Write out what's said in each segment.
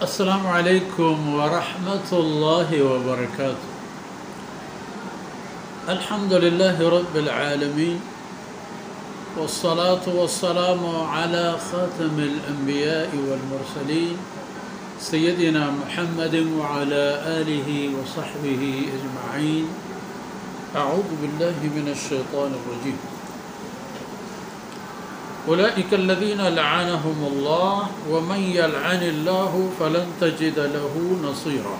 السلام علیکم ورحمۃ اللہ وبرکاتہ۔ الحمد للہ رب العالمین والصلاة والسلام على خاتم الانبیاء والمرسلین سیدنا محمد وعلى آلہ وصحبہ اجمعین۔ اعوذ باللہ من الشیطان الرجیم۔ أولئك الذين لعنهم الله ومن يلعن الله فلن تجد له نصيرا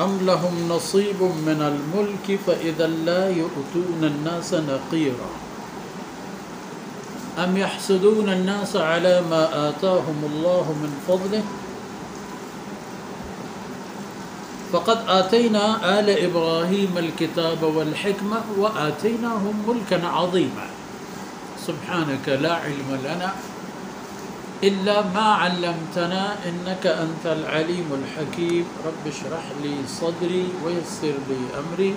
أم لهم نصيب من الملك فإذا لا يؤتون الناس نقيرا أم يحسدون الناس على ما آتاهم الله من فضله فقد آتينا آل إبراهيم الكتاب والحكمة وآتيناهم ملكا عظيما سبحانك لا علم لنا إلا ما علمتنا إنك أنت العليم الحكيم رب اشرح لي صدري ويسر لي أمري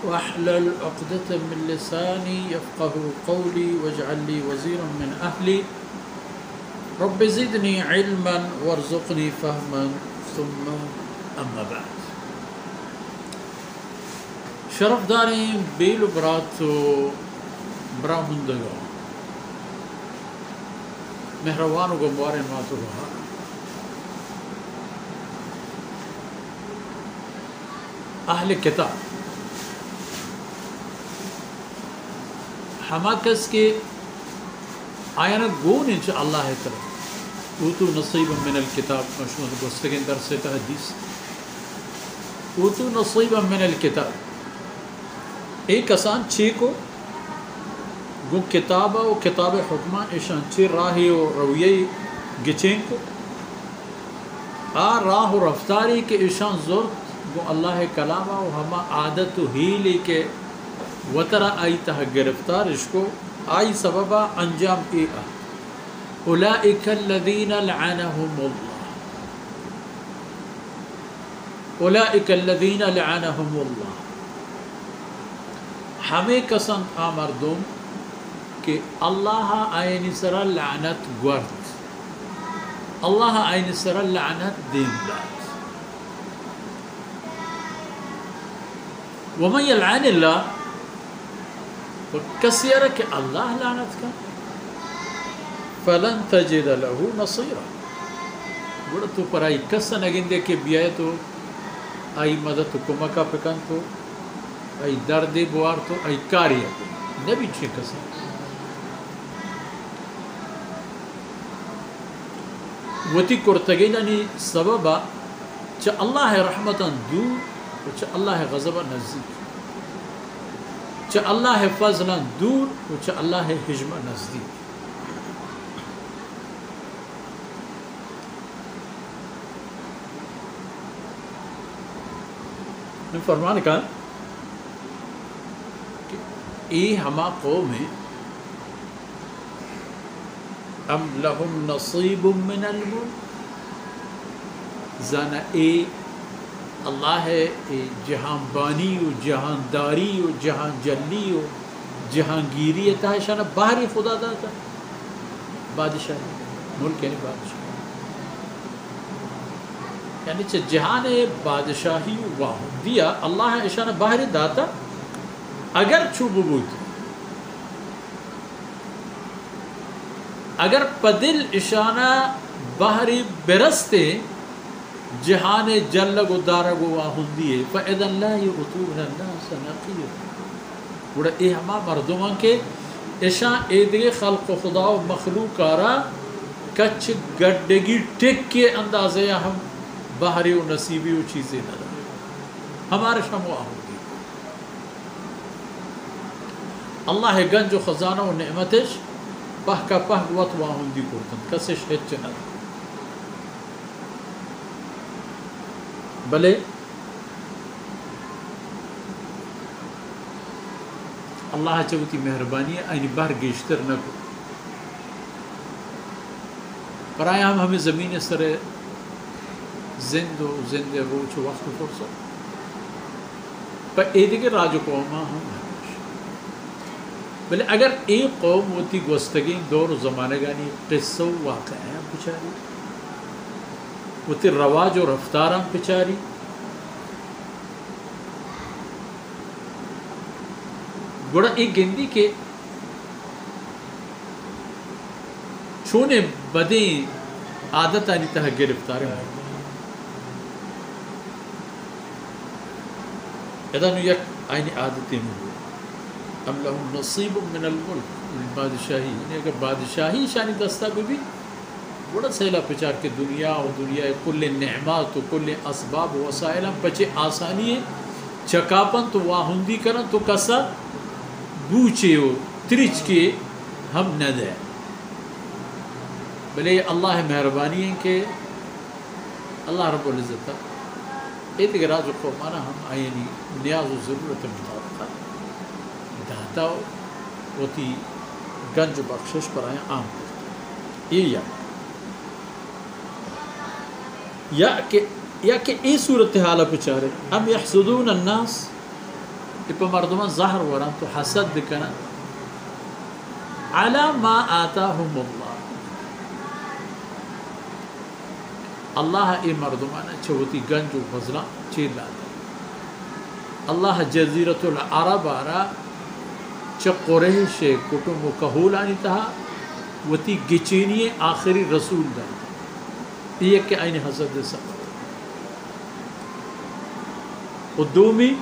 واحلل عقدة من لساني يفقه قولي واجعل لي وزيرا من أهلي رب زدني علما وارزقني فهما ثم أما بعد۔ شرف دارين بيلو براتو براهندگا مهربان و گموار ماتو رہا اہل کتاب ہما کس کے آیانا گون انشاء اللہ تعالی اوتو نصیبا من الکتاب مشمول گستگین در سے حدیث اوتو نصیبا من الکتاب ایک آسان چھ کو گو کتابہ و کتاب حکمہ ایشان چی راہی و رویہی گچین کو راہ و رفتاری کے ایشان زورت گو اللہ کلامہ و ہما عادت و ہیلی کے وطرہ آئی تہ گرفتار اس کو آئی سببہ انجام ای اولئک الذین لعنہم اللہ اولئک الذین لعنہم اللہ ہمیں کسن آمردم کہ اللہ آئین سر لعنت گورت اللہ آئین سر لعنت دین داد ومن یلعن اللہ کسی ارہ کہ اللہ لعنت کا فلن تجد له نصیرا گوڑا تو پر آئی کسن اگندے کے بیائے تو آئی مدد کمکا پکن تو آئی درد بوار تو آئی کاریا تو نبی چھے کسن وتی کرتگینانی سببا چا اللہ رحمتا دور و چا اللہ غضبا نزدیک چا اللہ فضلا دور و چا اللہ حجم نزدیک۔ میں فرمان کہا کہ ای ہما قوم ہے ام لهم نصیب من الملک زانا اے اللہ جہان بانی و جہانداری و جہان جلی و جہانگیری تا شانا باہری خدا داتا بادشاہی ملک یعنی بادشاہی یعنی چھ جہان بادشاہی و دیا اللہ شانا باہری داتا اگر چوب بوتی اگر پدل اشانہ باہری برستے جہان جلگ و دارگ و آہندیے فَإِذَا لَا يُؤْتُونَ النَّاسَ نَقِيرًا گوڑا اے ہما مردمان کے اشان ایدگے خلق و خدا و مخلوق آرا کچھ گڑگی ٹک کے اندازے ہم باہری و نصیبی و چیزیں نہ ہمارے شام و آہندی اللہ گنج و خزانہ و نعمتش پہ کا پہ وط واہندی کرتن کسش ہچ نہ بلے اللہ چوتی مہربانی اینی باہر گیشتر نہ کو پر آیا ہمیں زمین سر زند روچ وقت فرصت پر ایدگی راج قوما ہم بلے اگر ایک قوم ہوتی گوستگی دور و زمانے گانی قصہ و واقعہ پچاری ہوتی رواج و رفتار پچاری گوڑا ایک گندی کے چھونے بدیں عادت آنی تہا گرفتار ہیں اذا یک آئینی عادتیں ہوئی ام لهم نصیب من الملک بادشاہی یعنی اگر بادشاہی شانی دستہ بھی بڑا سیلہ پچار کے دنیا و دنیا کل نعمات و کل اسباب و وسائل بچے آسانی ہے چکاپن تو واہندی کرن تو کسا بوچے ہو ترچ کے ہم نہ دیں بلے اللہ مہربانی ہے کہ اللہ رب العزت اعتقاد جو قومانا ہم آئینی نیاز و ضرورت مطابقہ دہتا ہوتی گنج بخشش پر آئیں عام کرتا یہ یا کہ ای صورتحال پچارے ام یحسدون الناس اپا مردمان ظاہر وران تو حسد دکنا علی ما آتاهم اللہ اللہ ای مردمانا چھوتی گنج و فضلہ چیر لاتا اللہ جزیرت العرب آرا چھ قریش کٹم و کہول آنی تہا وتی گچینی آخری رسول دا یہ کہ آئین حسد سخت و دومی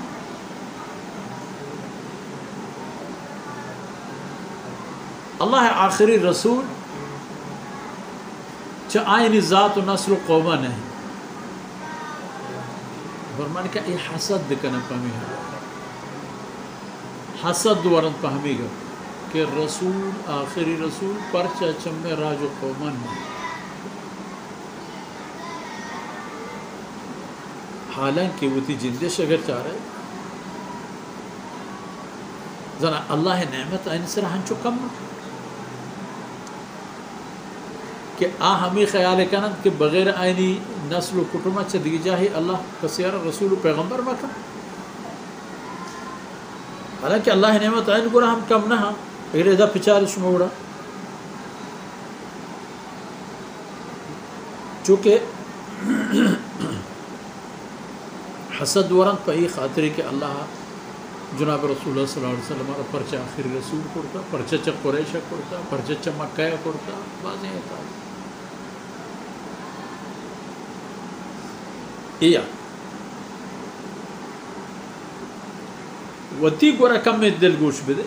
اللہ آخری رسول چھ آئین ذات و نسل و قومہ نہیں فرمان کہ یہ حسد دکنا پہمی ہے حسد ورن پہمی گا کہ رسول آخری رسول پرچہ چمے راج و قومہ نہیں حالانکہ وہ تی جندش اگر چاہ رہے زنا اللہ نعمت آئین سر ہنچو کم کہ ہمیں خیال کنند کہ بغیر آئینی نسل و کٹمہ چدگی جاہی اللہ کسیار رسول و پیغمبر مکہ حالانکہ اللہ نعمت آئین گورا ہم کم نہ اگر ادھا پچار شموڑا چونکہ حسد ورند پہ ہی خاطری کہ اللہ جناب رسول اللہ صلی اللہ علیہ وسلم پرچہ آخری رسول کرتا پرچہ چا قریشہ کرتا پرچہ چا مکہ کرتا بازیں ہوتا ایا وتی گورا کم میں دل گوش بدے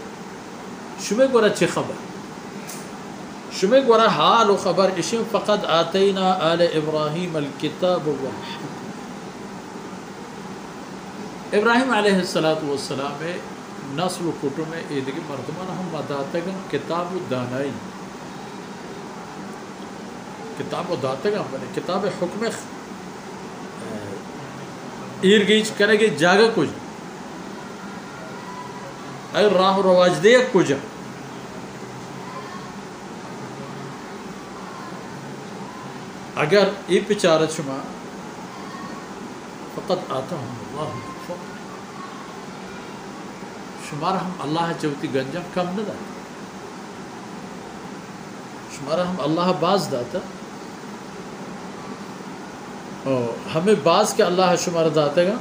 شمیں گورا چھ خبر شمیں گورا حال و خبر اشم فقط آتینا آل ابراہیم الکتاب والحکم ابراہیم علیہ السلام میں نسل و کٹو میں ایدگی مردمان ہم داتگن کتاب و دانائی کتاب و داتگن بنے کتاب حکم ایرگیچ کرے گے جاگا کچھ اگر راہ و رواج دے کچھ اگر یہ پچارت شما فقط آتا ہم اللہ شمارا ہم اللہ چوتی گنجم کم نہ دا شمارا ہم اللہ باز داتا ہمیں باز کے اللہ شمارا داتے گا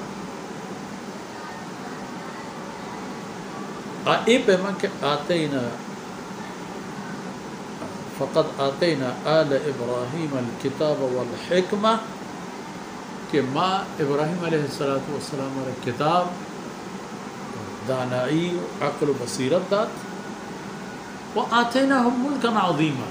اے پیمان کہ آتینا فقط آتینا آل ابراہیم الکتاب والحکمہ کہ ماں ابراہیم علیہ السلام اور کتاب دانائی عقل و بصیرت دات و آتیناہم ملکا عظیما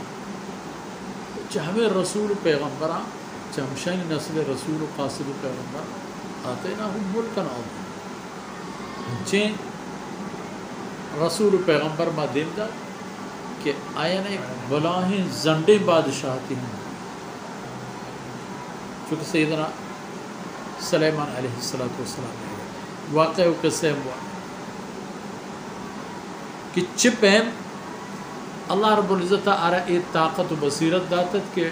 چاہ ہمیں رسول پیغمبران چاہ ہمشانی نسل رسول و قاصد و پیغمبر آتیناہم ملکا عظیما چین رسول و پیغمبر ما دیم دا کہ آئین ایک بلاہیں زنڈے بادشاہتی ہیں چونکہ سیدنا سلیمان علیہ السلام واقع و قصہ ہوا کہ چپیں اللہ رب العزت آرہ ایک طاقت و بصیرت داتت کہ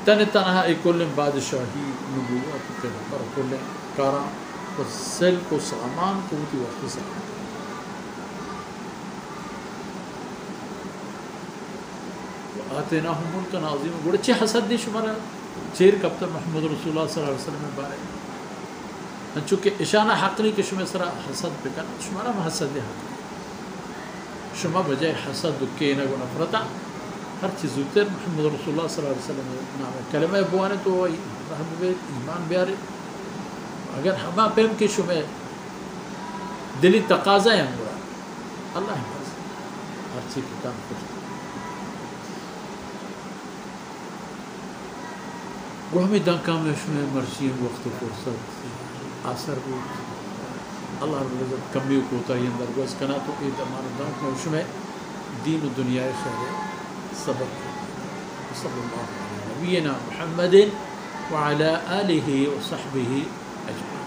تنہا ایک کل بادشاہی نبوت پیغمبر کل کارا و سل کو سامان کو ہوتی وقت سامان وآتيناهم ملكا عظيما گوڑا چه حسد دی شمارا چیر کبتا محمد رسول اللہ صلی اللہ علیہ وسلم بارے چونکہ اشانہ حق نہیں کہ شما سرا حسد بکن شمارا ما حسد دی حق شما بجائے حسد دکینا گو نفرتا ہر چیز ہوتے محمد رسول اللہ صلی اللہ علیہ وسلم نام کلمہ بوانے تو رحم بیت ایمان بیارے اگر ہما پیم کی شما دلی تقاضا ہے ہمارا اللہ حفظ ہر چیز کی کام کرتا وہ ہمیں دان کام ہے شما مرشی وقت فرصت آثر بود اللہ رب العزت کمی کوتا ہی اندر گوز کنا تو اید ہمارا دان کام شما دین و دنیا خیر سبب صلی اللہ علیہ نبینا محمد وعلى آلہ وصحبہ اجمعین.